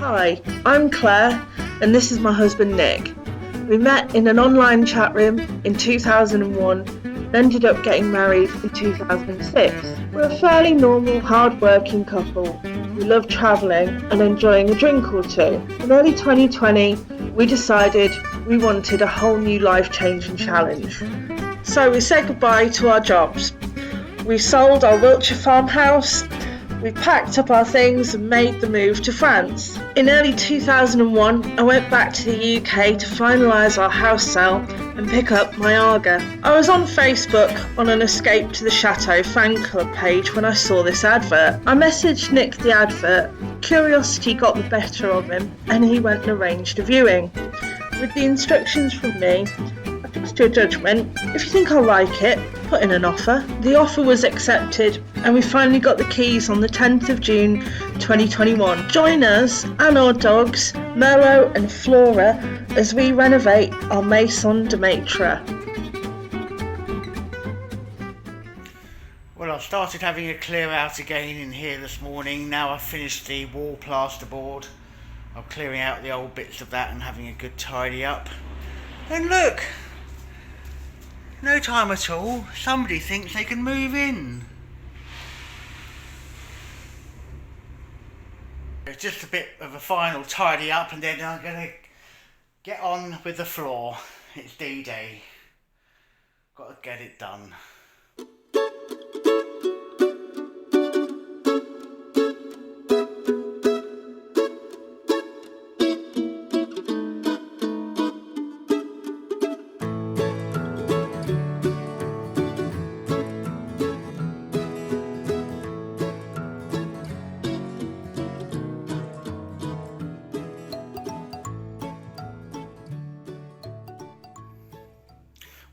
Hi, I'm Claire and this is my husband Nick. We met in an online chat room in 2001 and ended up getting married in 2006. We're a fairly normal, hard-working couple who love travelling and enjoying a drink or two. In early 2020, we decided we wanted a whole new life-changing challenge. So we said goodbye to our jobs. We sold our Wiltshire farmhouse. We packed up our things and made the move to France. In early 2001, I went back to the UK to finalise our house sale and pick up my Aga. I was on Facebook on an Escape to the Chateau fan club page when I saw this advert. I messaged Nick the advert. Curiosity got the better of him and he went and arranged a viewing. With the instructions from me, I trust your judgment. If you think I'll like it, put in an offer. The offer was accepted and we finally got the keys on the 10th of June 2021. Join us and our dogs, Merlot and Flora, as we renovate our Maison de Maitre. Well, I've started having a clear out again in here this morning. Now I've finished the wall plasterboard. I'm clearing out the old bits of that and having a good tidy up. And look! No time at all, somebody thinks they can move in. It's just a bit of a final tidy up and then I'm going to get on with the floor. It's D-Day. Got to get it done.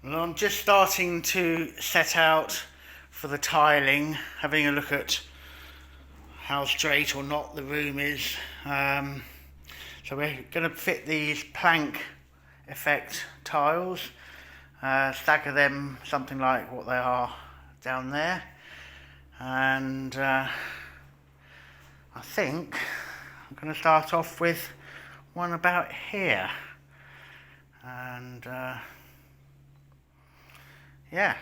Well, I'm just starting to set out for the tiling, having a look at how straight or not the room is. So we're going to fit these plank effect tiles, stagger them something like what they are down there, and I think I'm going to start off with one about here, and yeah,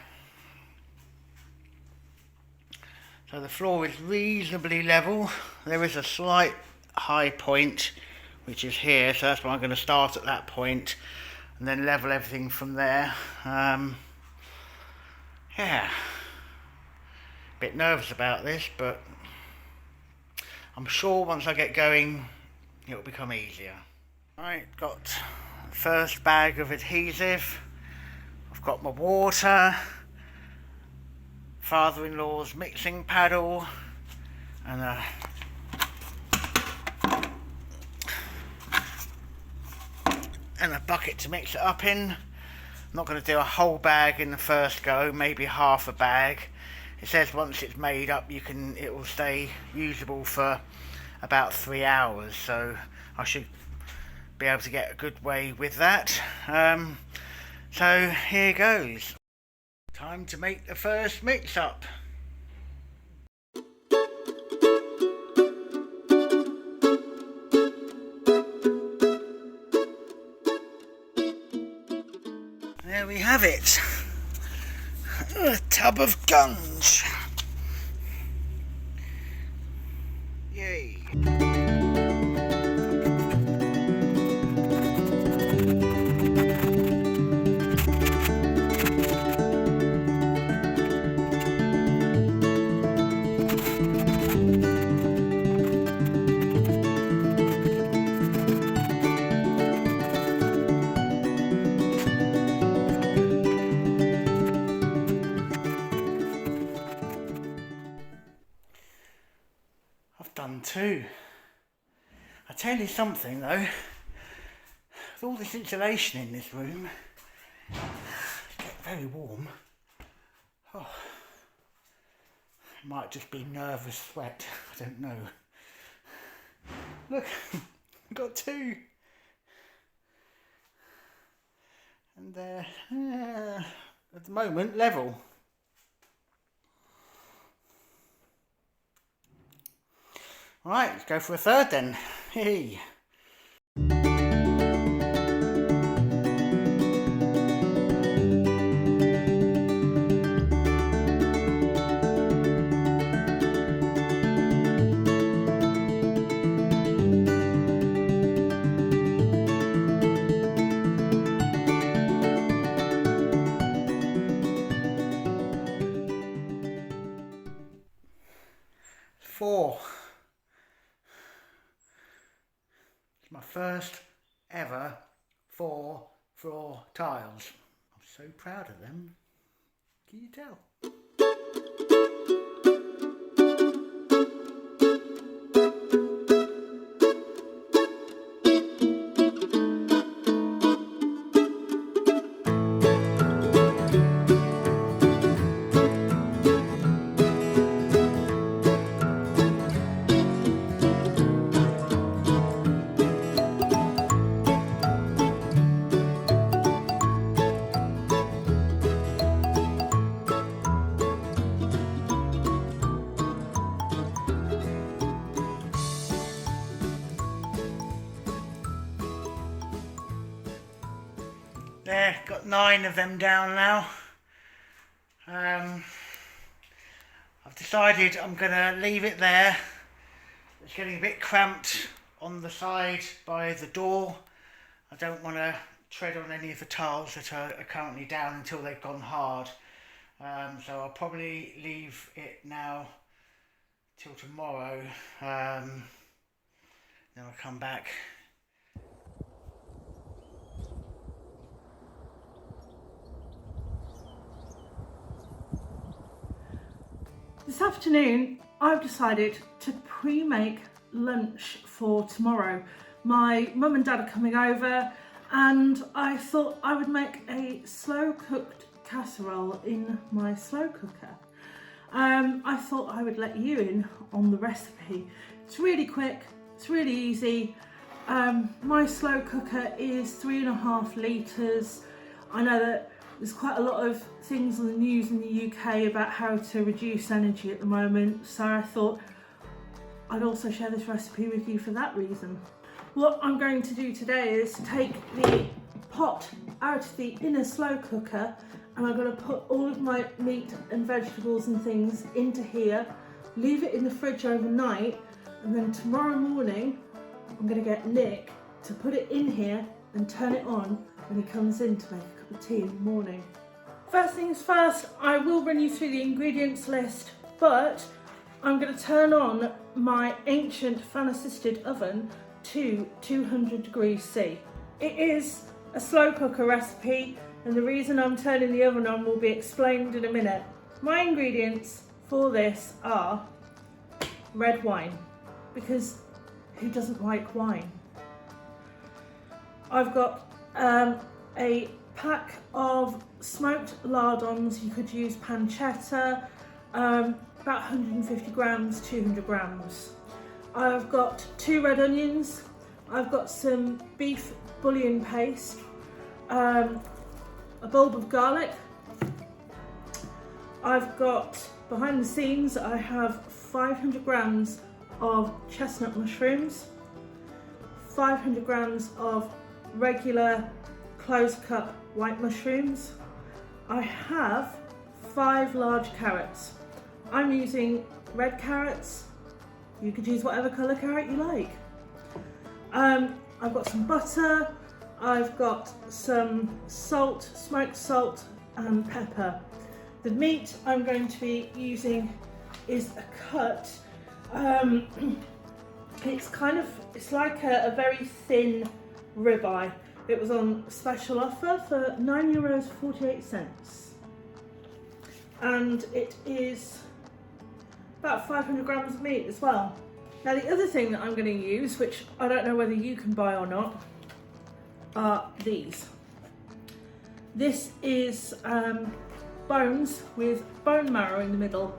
so the floor is reasonably level. There is a slight high point which is here, so that's why I'm going to start at that point and then level everything from there. Yeah, a bit nervous about this, but I'm sure once I get going it'll become easier. Right, got the first bag of adhesive. I've got my water, father-in-law's mixing paddle, and a bucket to mix it up in. I'm not going to do a whole bag in the first go, maybe half a bag. It says once it's made up it will stay usable for about 3 hours, so I should be able to get a good way with that. So here goes. Time to make the first mix up. There we have it. A tub of guns. Yay. Done too. I tell you something though, with all this insulation in this room, it's getting very warm. Oh, it might just be nervous sweat, I don't know. Look, I've got two. And they're at the moment level. Right, let's go for a third then. Hey. Four. It's my first ever 4 floor tiles. I'm so proud of them. Can you tell? There, got 9 of them down now. I've decided I'm going to leave it there. It's getting a bit cramped on the side by the door. I don't want to tread on any of the tiles that are currently down until they've gone hard. So I'll probably leave it now till tomorrow. Then I'll come back. This afternoon, I've decided to pre-make lunch for tomorrow. My mum and dad are coming over and I thought I would make a slow-cooked casserole in my slow cooker. I thought I would let you in on the recipe. It's really quick, it's really easy. My slow cooker is 3.5 litres. I know that there's quite a lot of things on the news in the UK about how to reduce energy at the moment, so I thought I'd also share this recipe with you for that reason. What I'm going to do today is take the pot out of the inner slow cooker and I'm going to put all of my meat and vegetables and things into here, leave it in the fridge overnight, and then tomorrow morning I'm going to get Nick to put it in here and turn it on when he comes in to make a cup of tea in the morning. First things first, I will run you through the ingredients list, but I'm going to turn on my ancient fan-assisted oven to 200 degrees C. It is a slow cooker recipe, and the reason I'm turning the oven on will be explained in a minute. My ingredients for this are red wine, because who doesn't like wine? I've got a pack of smoked lardons. You could use pancetta, about 150 grams, 200 grams. I've got 2 red onions. I've got some beef bouillon paste, a bulb of garlic. I've got, behind the scenes, I have 500 grams of chestnut mushrooms, 500 grams of regular closed cup white mushrooms. I have 5 large carrots. I'm using red carrots. You could use whatever colour carrot you like. I've got some butter. I've got some salt, smoked salt and pepper. The meat I'm going to be using is a cut. It's like a very thin ribeye. It was on special offer for €9.48. And it is about 500 grams of meat as well. Now the other thing that I'm going to use, which I don't know whether you can buy or not, are these. This is bones with bone marrow in the middle.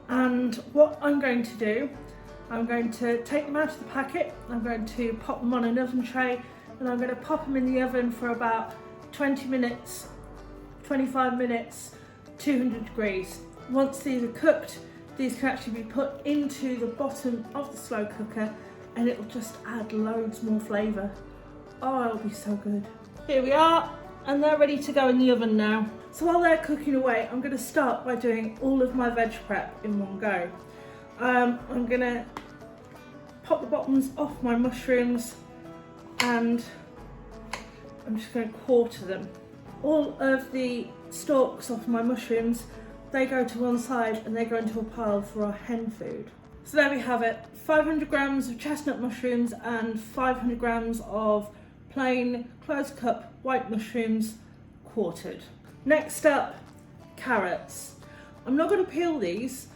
And what I'm going to do, I'm going to take them out of the packet, I'm going to pop them on an oven tray, and I'm going to pop them in the oven for about 20 minutes, 25 minutes, 200 degrees. Once these are cooked, these can actually be put into the bottom of the slow cooker and it'll just add loads more flavour. Oh, it'll be so good. Here we are, and they're ready to go in the oven now. So while they're cooking away, I'm going to start by doing all of my veg prep in one go. I'm going to pop the bottoms off my mushrooms, and I'm just going to quarter them. All of the stalks off my mushrooms, they go to one side and they go into a pile for our hen food. So there we have it, 500 grams of chestnut mushrooms and 500 grams of plain close cup white mushrooms quartered. Next up, carrots. I'm not going to peel these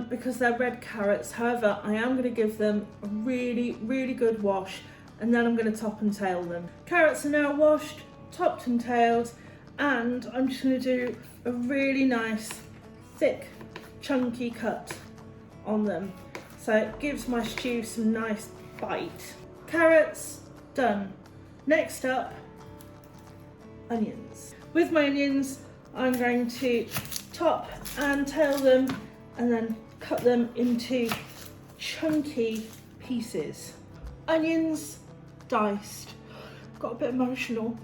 because they're red carrots. However, I am going to give them a really good wash, and then I'm going to top and tail them. Carrots are now washed, topped and tailed, and I'm just going to do a really nice thick chunky cut on them, so it gives my stew some nice bite. Carrots done. Next up, onions. With my onions, I'm going to top and tail them and then cut them into chunky pieces. Onions diced. Got a bit emotional.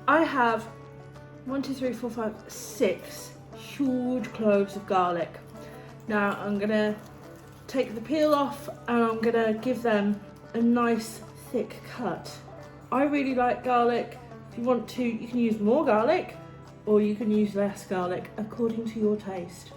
I have 6 huge cloves of garlic. Now I'm gonna take the peel off and I'm gonna give them a nice thick cut. I really like garlic. If you want to, you can use more garlic or you can use less garlic according to your taste.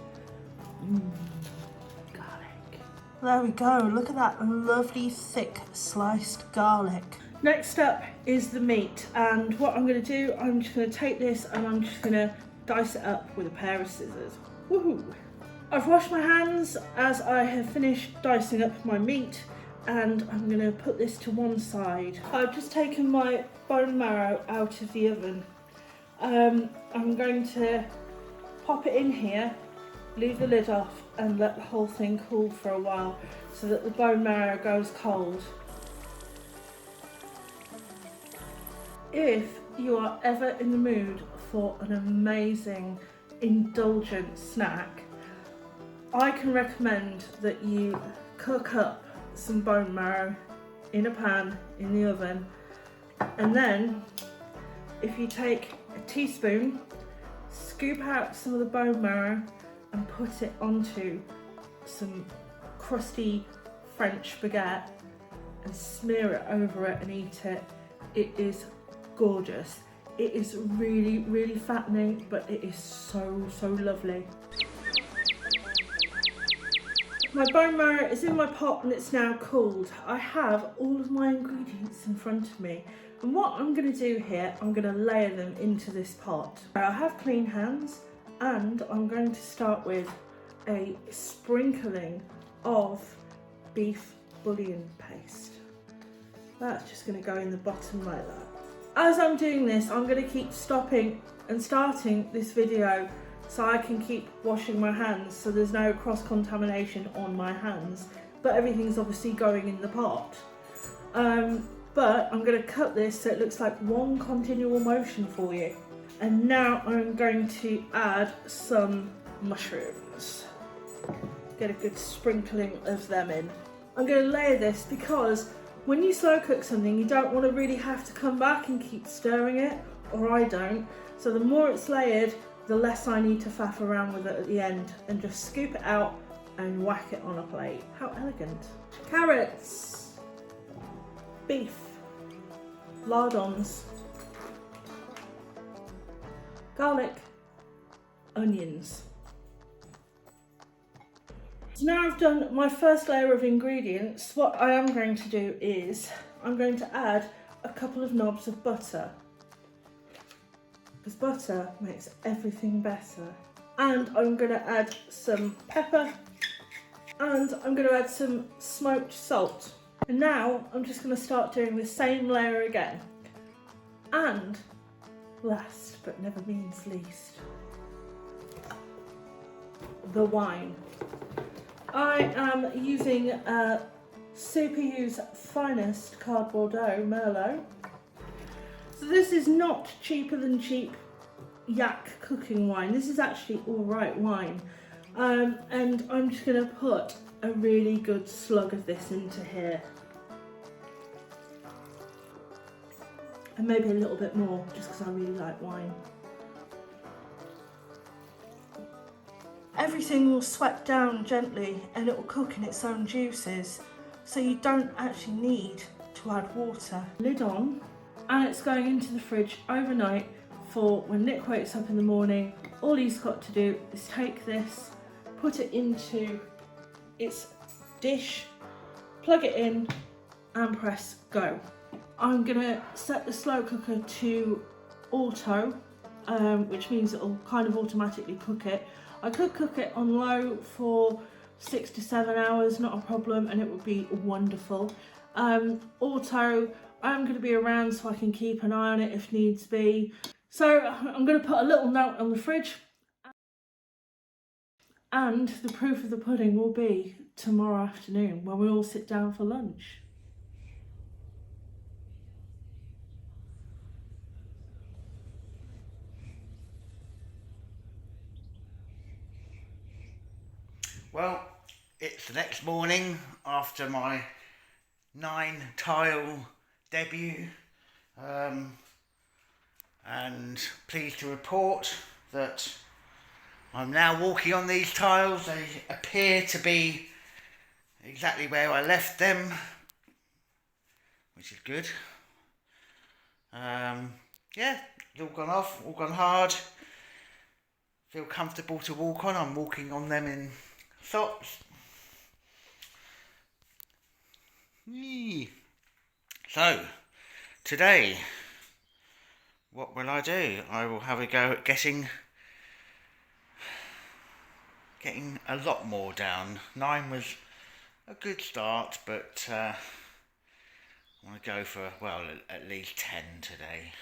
Garlic. There we go, look at that lovely thick sliced garlic. Next up is the meat, and what I'm going to do, I'm just going to take this and I'm just going to dice it up with a pair of scissors. Woohoo! I've washed my hands as I have finished dicing up my meat, and I'm going to put this to one side. I've just taken my bone marrow out of the oven. I'm going to pop it in here, leave the lid off and let the whole thing cool for a while so that the bone marrow goes cold. If you are ever in the mood for an amazing, indulgent snack, I can recommend that you cook up some bone marrow in a pan in the oven, and then if you take a teaspoon, scoop out some of the bone marrow and put it onto some crusty French baguette and smear it over it and eat it. It is gorgeous. It is really fattening, but it is so lovely. My bone marrow is in my pot and it's now cooled. I have all of my ingredients in front of me, and what I'm going to do here, I'm going to layer them into this pot. I have clean hands, and I'm going to start with a sprinkling of beef bouillon paste. That's just going to go in the bottom like that. As I'm doing this, I'm going to keep stopping and starting this video so I can keep washing my hands so there's no cross-contamination on my hands, but everything's obviously going in the pot. But I'm going to cut this so it looks like one continual motion for you. And now I'm going to add some mushrooms. Get a good sprinkling of them in. I'm going to layer this because when you slow cook something, you don't want to really have to come back and keep stirring it, or I don't. So the more it's layered, the less I need to faff around with it at the end, and just scoop it out and whack it on a plate. How elegant. Carrots, beef, lardons, garlic, onions. So now I've done my first layer of ingredients, what I am going to do is I'm going to add a couple of knobs of butter, because butter makes everything better. And I'm going to add some pepper, and I'm going to add some smoked salt. And now I'm just going to start doing the same layer again. And last but never means least, the wine. I am using Super U's finest Card Bordeaux Merlot. So this is not cheaper than cheap yak cooking wine. This is actually alright wine. And I'm just going to put a really good slug of this into here. And maybe a little bit more, just because I really like wine. Everything will sweat down gently and it will cook in its own juices, so you don't actually need to add water. Lid on, and it's going into the fridge overnight for when Nick wakes up in the morning. All he's got to do is take this, put it into its dish, plug it in and press go. I'm gonna set the slow cooker to auto, which means it'll kind of automatically cook it. I could cook it on low for 6 to 7 hours, not a problem, and it would be wonderful. Auto, I'm going to be around so I can keep an eye on it if needs be. So I'm going to put a little note on the fridge, and the proof of the pudding will be tomorrow afternoon when we all sit down for lunch. Well, it's the next morning after my 9-tile debut, and pleased to report that I'm now walking on these tiles. They appear to be exactly where I left them, which is good. Yeah, it's all gone off, all gone hard. Feel comfortable to walk on. I'm walking on them in socks. So, today, what will I do? I will have a go at getting a lot more down. 9 was a good start, but I want to go for, well, at least 10 today.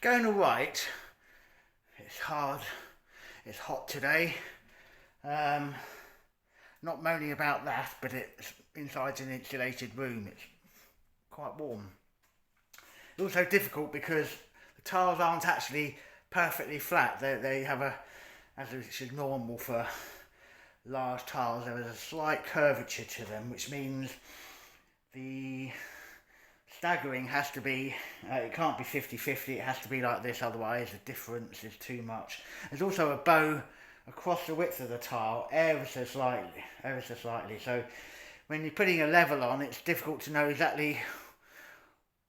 Going alright. It's hard, it's hot today. Not moaning about that, but it's inside an insulated room. It's quite warm. It's also difficult because the tiles aren't actually perfectly flat. They have a, as is normal for large tiles, there is a slight curvature to them, which means the staggering has to be, it can't be 50-50, it has to be like this, otherwise the difference is too much. There's also a bow across the width of the tile, ever so slightly, so when you're putting a level on, it's difficult to know exactly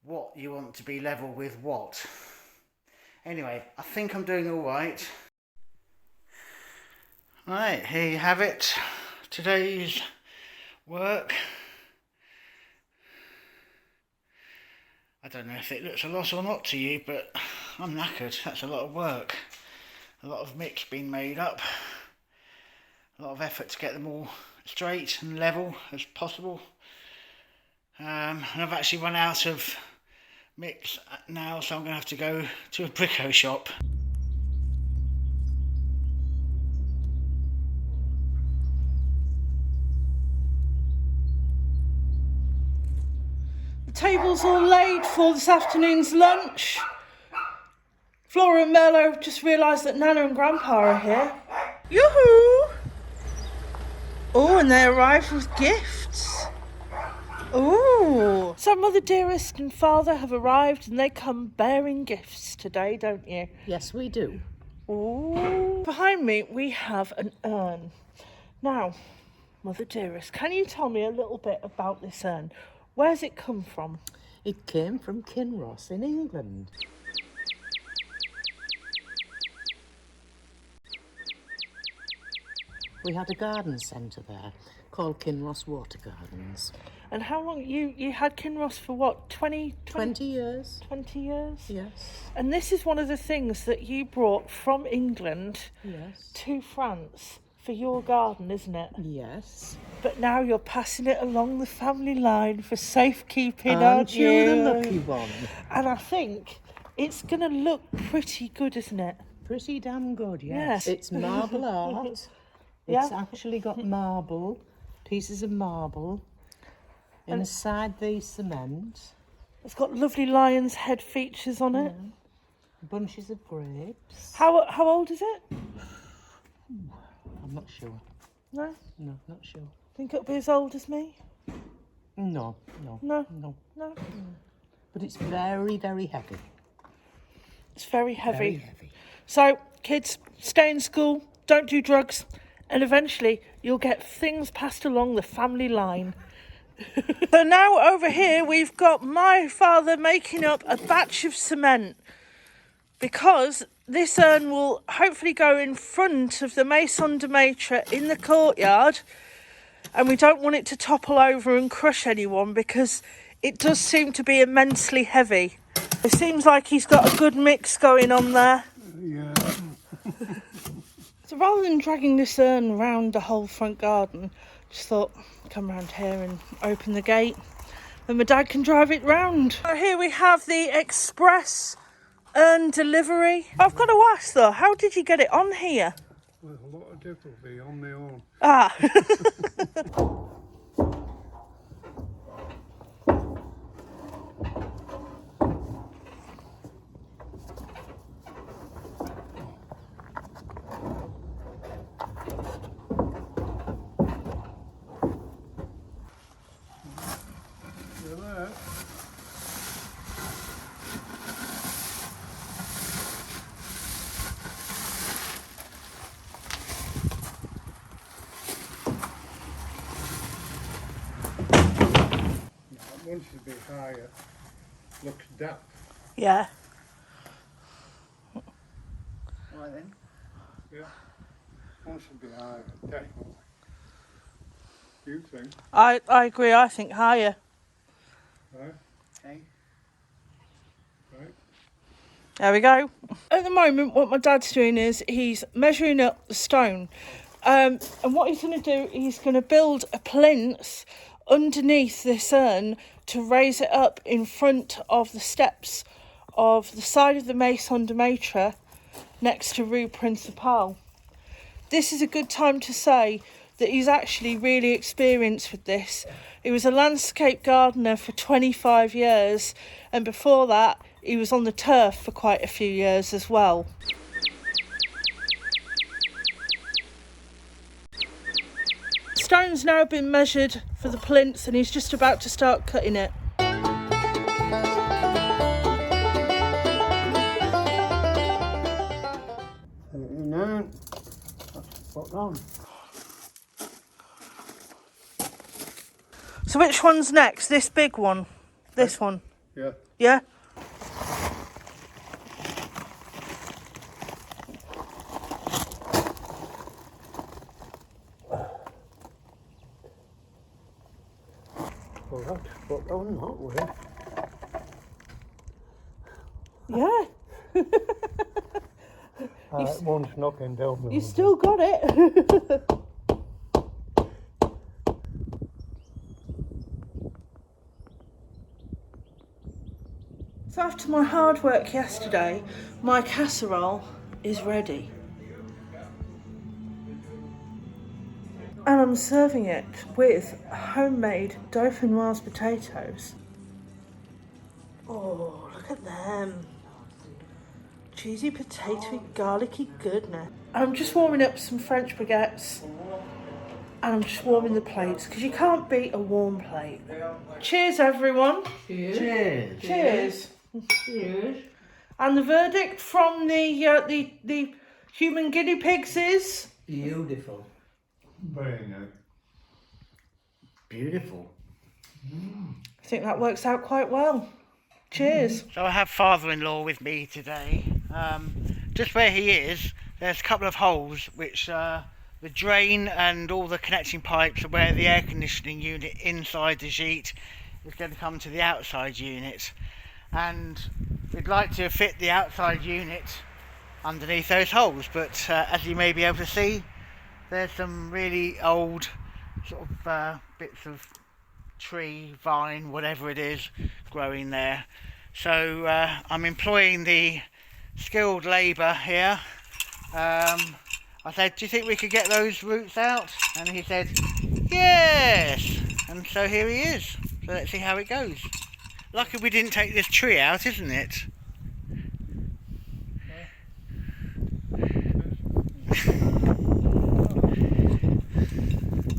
what you want to be level with what. Anyway, I think I'm doing alright. Right, here you have it, today's work. I don't know if it looks a lot or not to you, but I'm knackered. That's a lot of work. A lot of mix being made up. A lot of effort to get them all straight and level as possible. And I've actually run out of mix now, so I'm going to have to go to a brico shop. Table's all laid for this afternoon's lunch. Flora and Merlot just realised that Nana and Grandpa are here. Yoo-hoo! Oh, and they arrived with gifts. Oh! So Mother Dearest and Father have arrived and they come bearing gifts. today, don't you? Yes, we do. Ooh. Behind me, we have an urn. Now, Mother Dearest, can you tell me a little bit about this urn? Where's it come from? It came from Kinross in England. We had a garden centre there called Kinross Water Gardens. And how long, you had Kinross for what, 20 years. 20 years? Yes. And this is one of the things that you brought from England Yes. to France for your garden, isn't it? Yes. But now you're passing it along the family line for safekeeping, Aren't you the lucky one? And I think it's going to look pretty good, isn't it? Pretty damn good, Yes. yes. It's marble art. Yeah. It's actually got marble, pieces of marble, inside the cement. It's got lovely lion's head features on it. Yeah. Bunches of grapes. How old is it? I'm not sure. No? No, not sure. Think it'll be as old as me? No. No? No. No? But it's very, very heavy. It's very heavy. Very heavy. So, kids, stay in school, don't do drugs, and eventually you'll get things passed along the family line. So now over here we've got my father making up a batch of cement, because this urn will hopefully go in front of the Maison de Maître in the courtyard, and we don't want it to topple over and crush anyone because it does seem to be immensely heavy. It seems like he's got a good mix going on there. Yeah. So rather than dragging this urn round the whole front garden, just thought, come round here and open the gate, and my dad can drive it round. So here we have the express urn delivery. I've got to ask though, how did you get it on here? With a lot of difficulty on my own. Ah. You there? That one should be higher. Looks daft. Yeah. Right then. Yeah. One should be higher, definitely. You think? I agree, I think higher. Right? Okay. Right? There we go. At the moment, what my dad's doing is he's measuring up the stone. And what he's going to do, he's going to build a plinth underneath this urn to raise it up in front of the steps of the side of the Maison de Maître next to Rue Principale. This is a good time to say that he's actually really experienced with this. He was a landscape gardener for 25 years, and before that he was on the turf for quite a few years as well. Stone's now been measured for the plinth and he's just about to start cutting it. No. That's spot on. So which one's next? This big one? This one? Yeah. Yeah? Well, that's spot on that way. Yeah. One's knocking down the You still got it. So after my hard work yesterday, my casserole is ready. And I'm serving it with homemade dauphinoise potatoes. Oh, look at them. Cheesy, potatoey, garlicky goodness. I'm just warming up some French baguettes. And I'm just warming the plates, because you can't beat a warm plate. Cheers, everyone. Cheers. Cheers. Cheers. And the verdict from the human guinea pigs is Beautiful. Very nice. Beautiful. I think that works out quite well. Cheers. So I have father-in-law with me today. Just where he is, there's a couple of holes which the drain and all the connecting pipes are where the air conditioning unit inside the sheet is going to come to the outside unit. And we'd like to fit the outside unit underneath those holes, but as you may be able to see, there's some really old sort of bits of tree, vine, whatever it is, growing there. So I'm employing the skilled labour here. I said, do you think we could get those roots out? And he said, yes! And so here he is. So let's see how it goes. Lucky we didn't take this tree out, isn't it?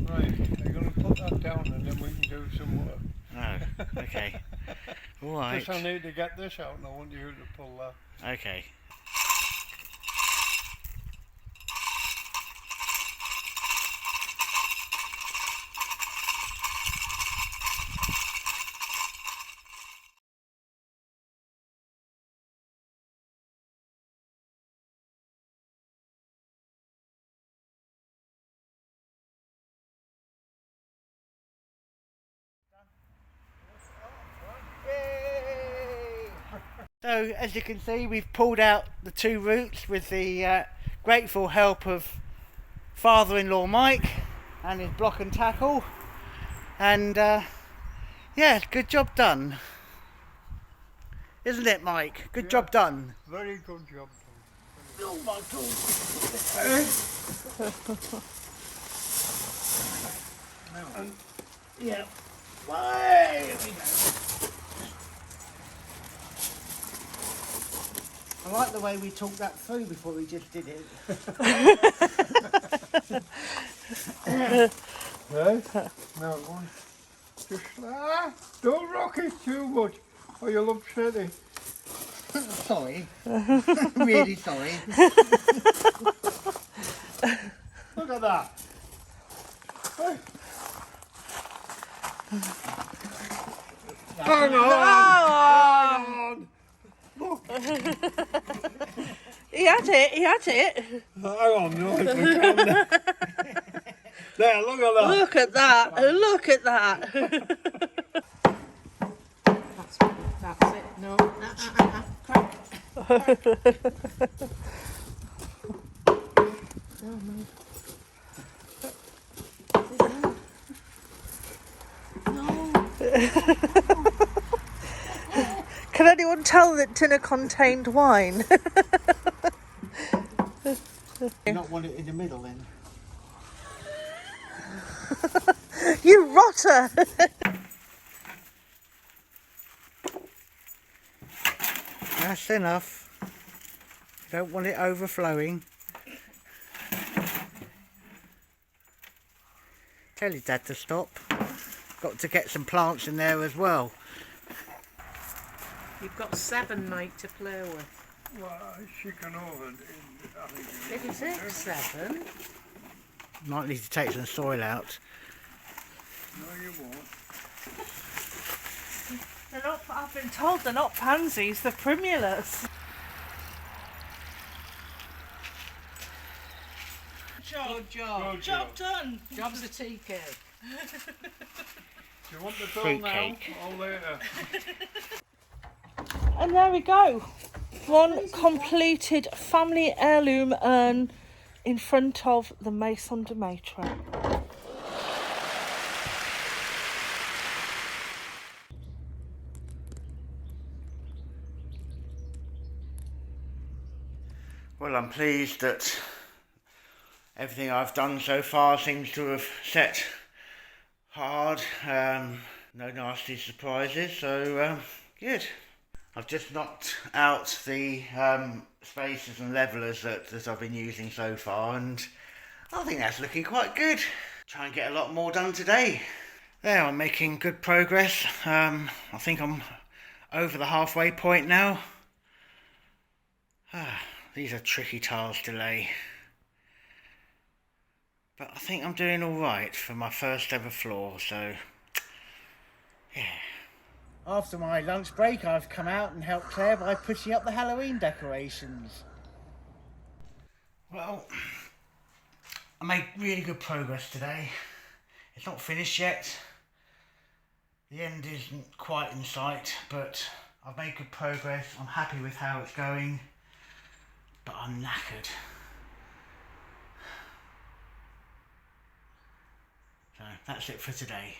Right, I'm going to put that down and then we can do some work. Oh, okay. Alright. Just I need to get this out and I want you to pull that. Okay. So as you can see, we've pulled out the two roots with the grateful help of father-in-law Mike and his block and tackle, and yeah, good job done, isn't it, Mike? Good job done. Very good job. Oh my God. Yeah. Way we go. I like the way we talked that through before we just did it. Right? Now one. Just don't rock it too much or you'll upset it. Sorry. Really sorry. Look at that. Hey. Hang on! Look! He had it. Hang on, no, it's the camera. There, look at that. Look at that. That's it. No. Crack. Oh, no. Can anyone tell that dinner contained wine? You not want it in the middle then? You rotter! That's enough. You don't want it overflowing. Tell your dad to stop. Got to get some plants in there as well. You've got 7, mate, to play with. Well, she can over it. Is it 7? Might need to take some soil out. No, you won't. They're not, I've been told they're not pansies, they're primulas. Good job. Job done. Job's a TK. Do you want the bill Fruit now cake. or later? And there we go. One completed family heirloom urn in front of the Maison de Maitre. Well, I'm pleased that everything I've done so far seems to have set hard. No nasty surprises, so good. I've just knocked out the spacers and levelers that I've been using so far, and I think that's looking quite good. Try and get a lot more done today. There, I'm making good progress. I think I'm over the halfway point now. These are tricky tiles to lay. But I think I'm doing alright for my first ever floor, so yeah. After my lunch break, I've come out and helped Claire by putting up the Halloween decorations. Well, I made really good progress today. It's not finished yet. The end isn't quite in sight, but I've made good progress. I'm happy with how it's going, but I'm knackered. So that's it for today.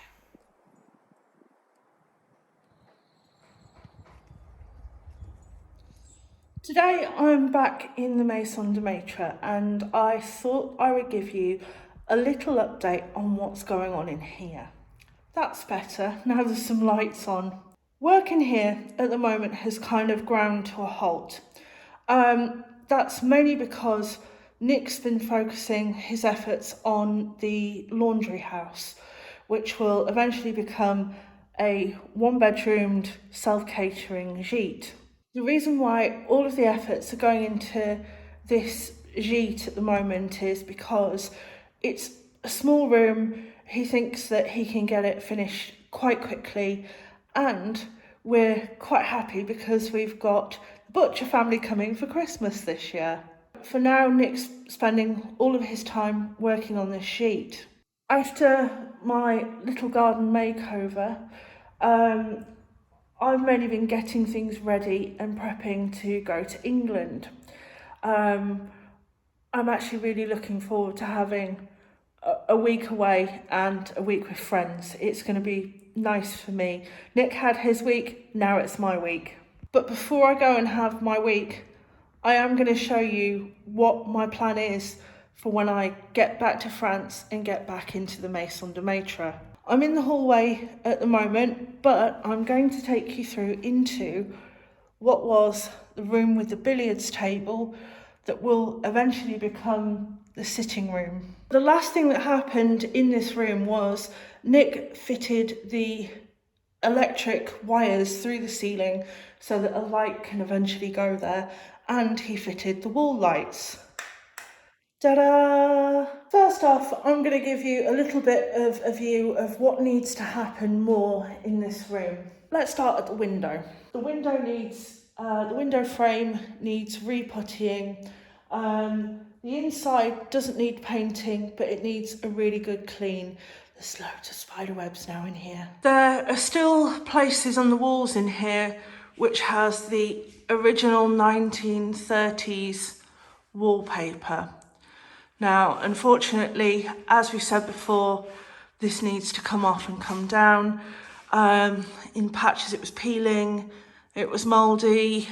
Today I'm back in the Maison de Maitre and I thought I would give you a little update on what's going on in here. That's better, now there's some lights on. Work in here at the moment has kind of ground to a halt. That's mainly because Nick's been focusing his efforts on the laundry house, which will eventually become a one-bedroomed self-catering gîte. The reason why all of the efforts are going into this gîte at the moment is because it's a small room. He thinks that he can get it finished quite quickly, and we're quite happy because we've got the Butcher family coming for Christmas this year. For now, Nick's spending all of his time working on this gîte. After my little garden makeover, I've mainly been getting things ready and prepping to go to England. I'm actually really looking forward to having a week away and a week with friends. It's going to be nice for me. Nick had his week, now it's my week. But before I go and have my week, I am going to show you what my plan is for when I get back to France and get back into the Maison de Maitre. I'm in the hallway at the moment, but I'm going to take you through into what was the room with the billiards table that will eventually become the sitting room. The last thing that happened in this room was Nick fitted the electric wires through the ceiling so that a light can eventually go there, and he fitted the wall lights. Ta-da! First off, I'm going to give you a little bit of a view of what needs to happen more in this room. Let's start at the window. The window frame needs re-puttying. The inside doesn't need painting, but it needs a really good clean. There's loads of spider webs now in here. There are still places on the walls in here which has the original 1930s wallpaper. Now, unfortunately, as we said before, this needs to come off and come down. In patches it was peeling, it was mouldy.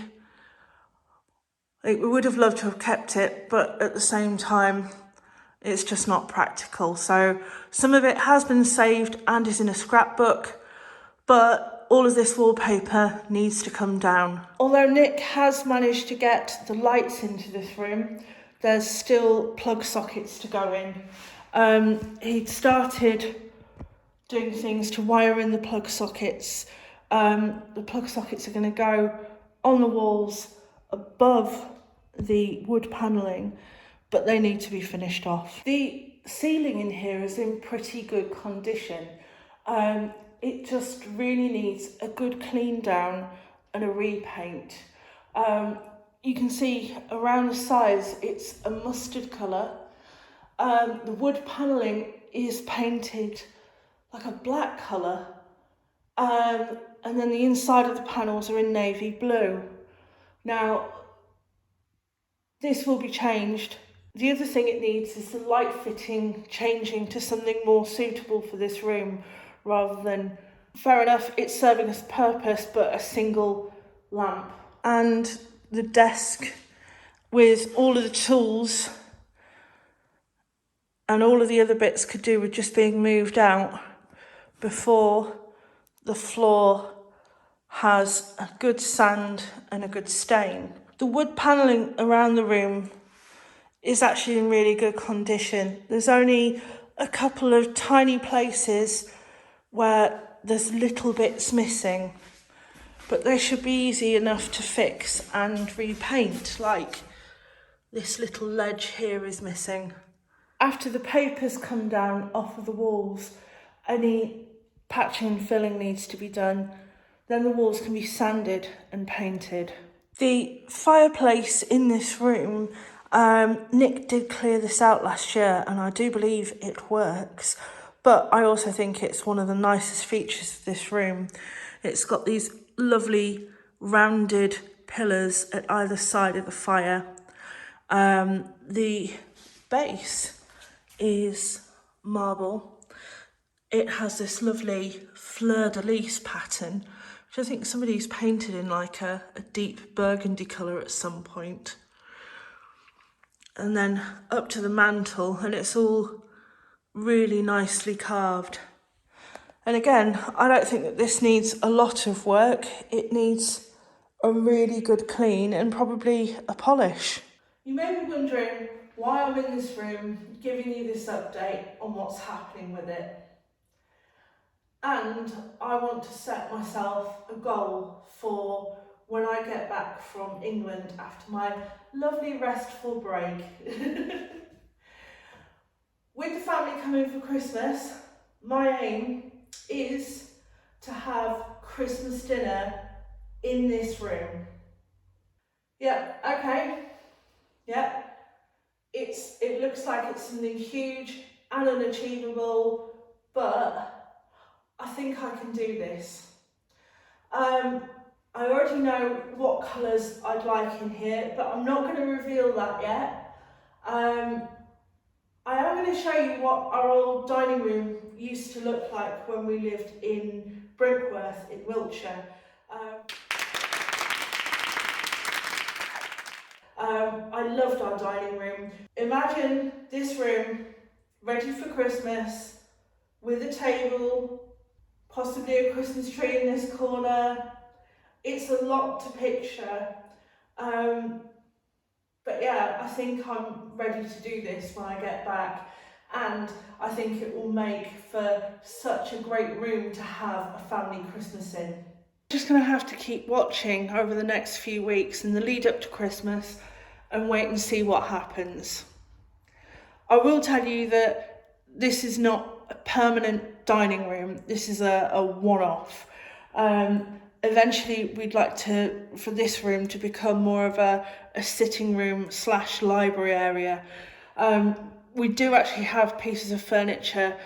We would have loved to have kept it, but at the same time, it's just not practical. So some of it has been saved and is in a scrapbook, but all of this wallpaper needs to come down. Although Nick has managed to get the lights into this room, there's still plug sockets to go in. He'd started doing things to wire in the plug sockets. The plug sockets are going to go on the walls above the wood panelling, but they need to be finished off. The ceiling in here is in pretty good condition. It just really needs a good clean down and a repaint. You can see around the sides it's a mustard colour. The wood panelling is painted like a black colour, and then the inside of the panels are in navy blue. Now, this will be changed. The other thing it needs is the light fitting changing to something more suitable for this room, rather than, fair enough, it's serving its purpose, but a single lamp. And the desk with all of the tools and all of the other bits could do with just being moved out before the floor has a good sand and a good stain. The wood panelling around the room is actually in really good condition. There's only a couple of tiny places where there's little bits missing. but they should be easy enough to fix and repaint, like this little ledge here is missing. After the paper's come down off of the walls, any patching and filling needs to be done. Then the walls can be sanded and painted. The fireplace in this room, Nick did clear this out last year and I do believe it works. But I also think it's one of the nicest features of this room. It's got these lovely rounded pillars at either side of the fire. The base is marble. It has this lovely fleur-de-lis pattern, which I think somebody's painted in like a deep burgundy colour at some point. And then up to the mantle, and it's all really nicely carved. And again, I don't think that this needs a lot of work. It needs a really good clean and probably a polish. You may be wondering why I'm in this room giving you this update on what's happening with it. And I want to set myself a goal for when I get back from England after my lovely restful break. With the family coming for Christmas, my aim is to have Christmas dinner in this room. Yeah, okay. Yeah. It looks like it's something huge and unachievable, but I think I can do this. I already know what colours I'd like in here, but I'm not going to reveal that yet. I am going to show you what our old dining room used to look like when we lived in Brinkworth in Wiltshire. I loved our dining room. Imagine this room ready for Christmas with a table, possibly a Christmas tree in this corner. It's a lot to picture. But yeah, I think I'm ready to do this when I get back, and I think it will make for such a great room to have a family Christmas in. Just going to have to keep watching over the next few weeks in the lead up to Christmas and wait and see what happens. I will tell you that this is not a permanent dining room. This is a one-off. Eventually we'd like for this room to become more of a sitting room / library area. We do actually have pieces of furniture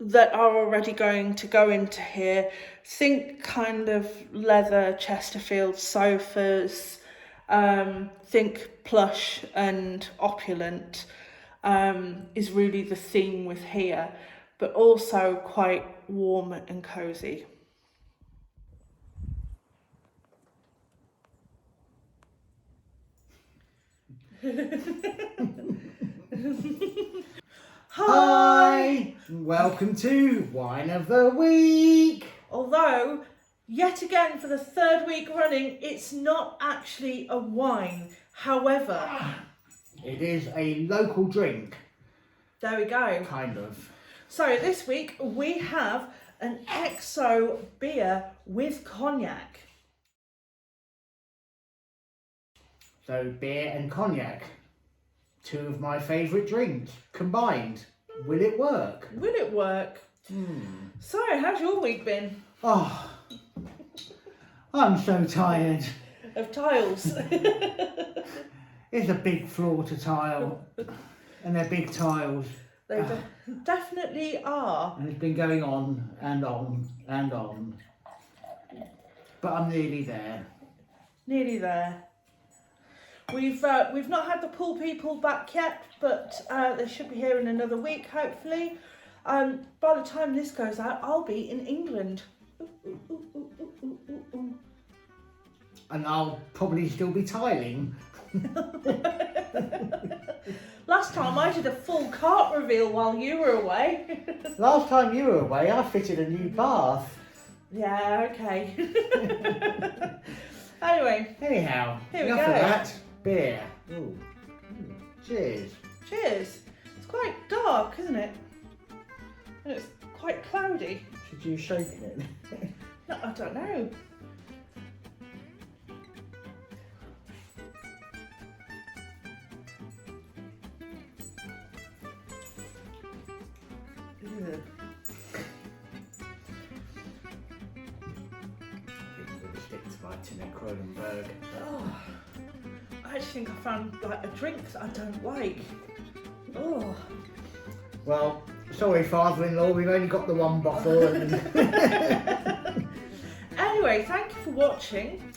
that are already going to go into here. Think kind of leather Chesterfield sofas, think plush and opulent is really the theme with here, but also quite warm and cosy. Hi! Welcome to Wine of the Week! Although, yet again for the third week running, it's not actually a wine. However, it is a local drink. There we go. Kind of. So this week we have an XO beer with cognac. So beer and cognac. Two of my favourite drinks combined. Will it work? Will it work? So, how's your week been? Oh, I'm so tired. Of tiles. It's a big floor to tile, and they're big tiles. They definitely are. And it's been going on and on and on. But I'm nearly there. Nearly there. We've not had the pool people back yet, but they should be here in another week, hopefully. By the time this goes out, I'll be in England. And I'll probably still be tiling. Last time I did a full cart reveal while you were away. Last time you were away, I fitted a new bath. Yeah, okay. Anyway. Anyhow, here we enough go. of that. Beer. Ooh. Cheers. Cheers. It's quite dark, isn't it? And it's quite cloudy. Should you shake it? No, I don't know. by Tina Cronenberg. Oh, I actually think I found like a drink that I don't like. Oh. Well, sorry, father-in-law, we've only got the one bottle. Anyway, thank you for watching.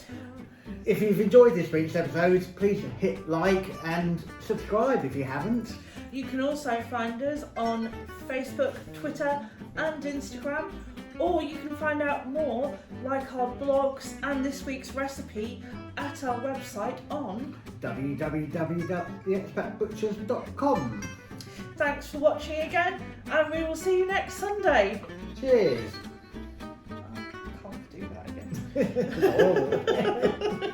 If you've enjoyed this week's episode, please hit like and subscribe if you haven't. You can also find us on Facebook, Twitter and Instagram, or you can find out more, like our blogs and this week's recipe, at our website on www.theexpatbutchers.com. Thanks for watching again, and we will see you next Sunday. Cheers. I can't do that again. Oh.